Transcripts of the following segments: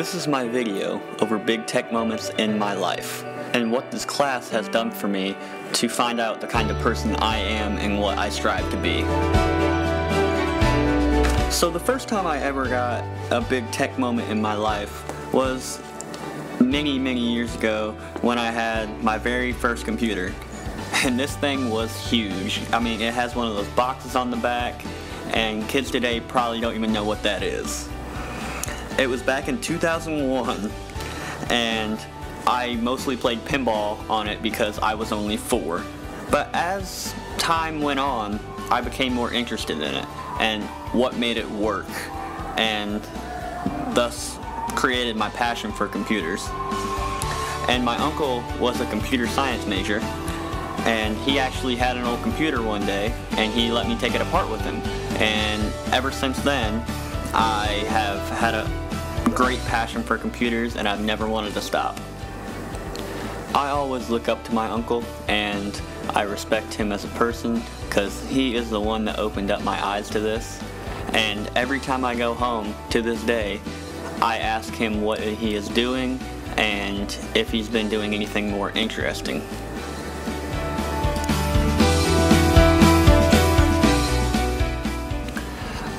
This is my video over big tech moments in my life, and what this class has done for me to find out the kind of person I am and what I strive to be. So the first time I ever got a big tech moment in my life was many years ago when I had my very first computer. And this thing was huge. I mean, it has one of those boxes on the back, and kids today probably don't even know what that is. It was back in 2001, and I mostly played pinball on it because I was only 4. But as time went on, I became more interested in it and what made it work, and thus created my passion for computers. And my uncle was a computer science major, and he actually had an old computer one day, and he let me take it apart with him. And ever since then, I have had a great passion for computers, and I've never wanted to stop. I always look up to my uncle, and I respect him as a person because he is the one that opened up my eyes to this. And every time I go home to this day, I ask him what he is doing and if he's been doing anything more interesting.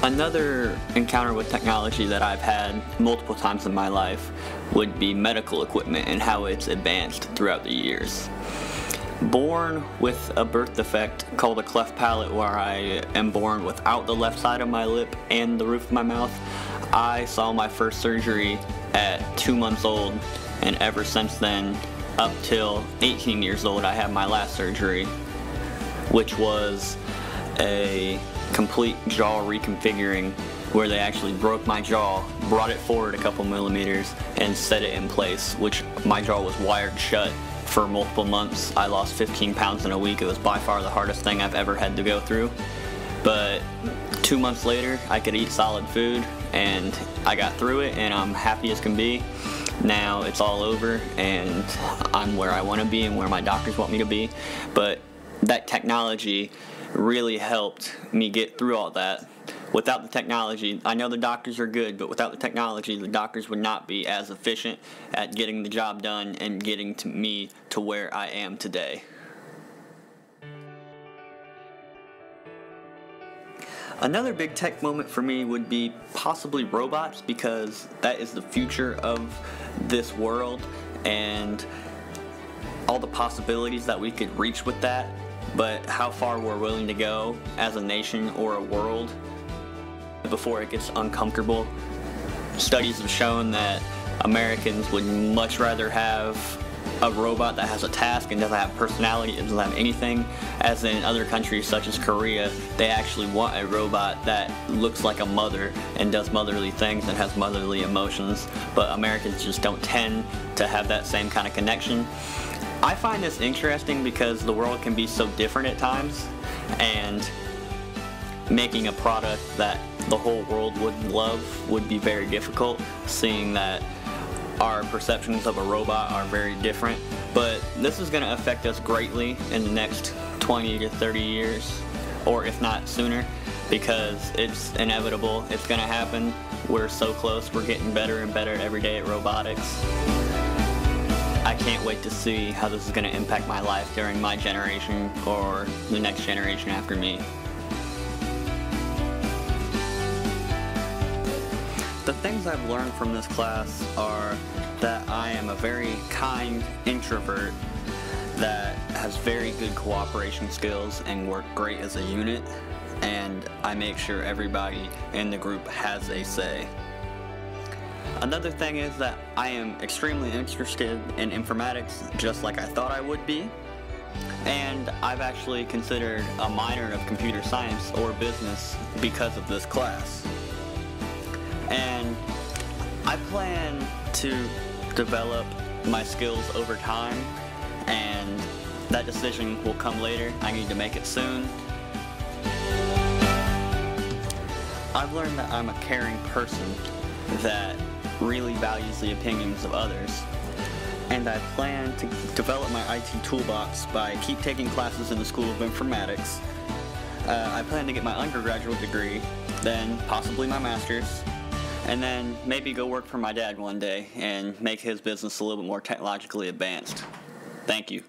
Another encounter with technology that I've had multiple times in my life would be medical equipment and how it's advanced throughout the years. Born with a birth defect called a cleft palate, where I am born without the left side of my lip and the roof of my mouth, I saw my first surgery at 2 months old, and ever since then, up till 18 years old, I had my last surgery, which was a complete jaw reconfiguring, where they actually broke my jaw, brought it forward a couple millimeters, and set it in place, which my jaw was wired shut for multiple months. I lost 15 pounds in a week. It was by far the hardest thing I've ever had to go through. But 2 months later, I could eat solid food, and I got through it, and I'm happy as can be. Now it's all over, and I'm where I want to be and where my doctors want me to be. But that technology really helped me get through all that. Without the technology, I know the doctors are good, but without the technology, the doctors would not be as efficient at getting the job done and getting to me to where I am today. Another big tech moment for me would be possibly robots, because that is the future of this world and all the possibilities that we could reach with that. But how far we're willing to go as a nation or a world before it gets uncomfortable. Studies have shown that Americans would much rather have a robot that has a task and doesn't have personality, it doesn't have anything, as in other countries such as Korea, they actually want a robot that looks like a mother and does motherly things and has motherly emotions. But Americans just don't tend to have that same kind of connection. I find this interesting because the world can be so different at times, and making a product that the whole world would love would be very difficult, seeing that our perceptions of a robot are very different. But this is going to affect us greatly in the next 20 to 30 years, or if not sooner, because it's inevitable, it's going to happen. We're so close, we're getting better and better every day at robotics. I can't wait to see how this is going to impact my life during my generation or the next generation after me. The things I've learned from this class are that I am a very kind introvert that has very good cooperation skills and work great as a unit, and I make sure everybody in the group has a say. Another thing is that I am extremely interested in informatics, just like I thought I would be, and I've actually considered a minor of computer science or business because of this class. And I plan to develop my skills over time, and that decision will come later. I need to make it soon. I've learned that I'm a caring person that really values the opinions of others, and I plan to develop my IT toolbox by keep taking classes in the School of Informatics. I plan to get my undergraduate degree, then possibly my master's, and then maybe go work for my dad one day and make his business a little bit more technologically advanced. Thank you.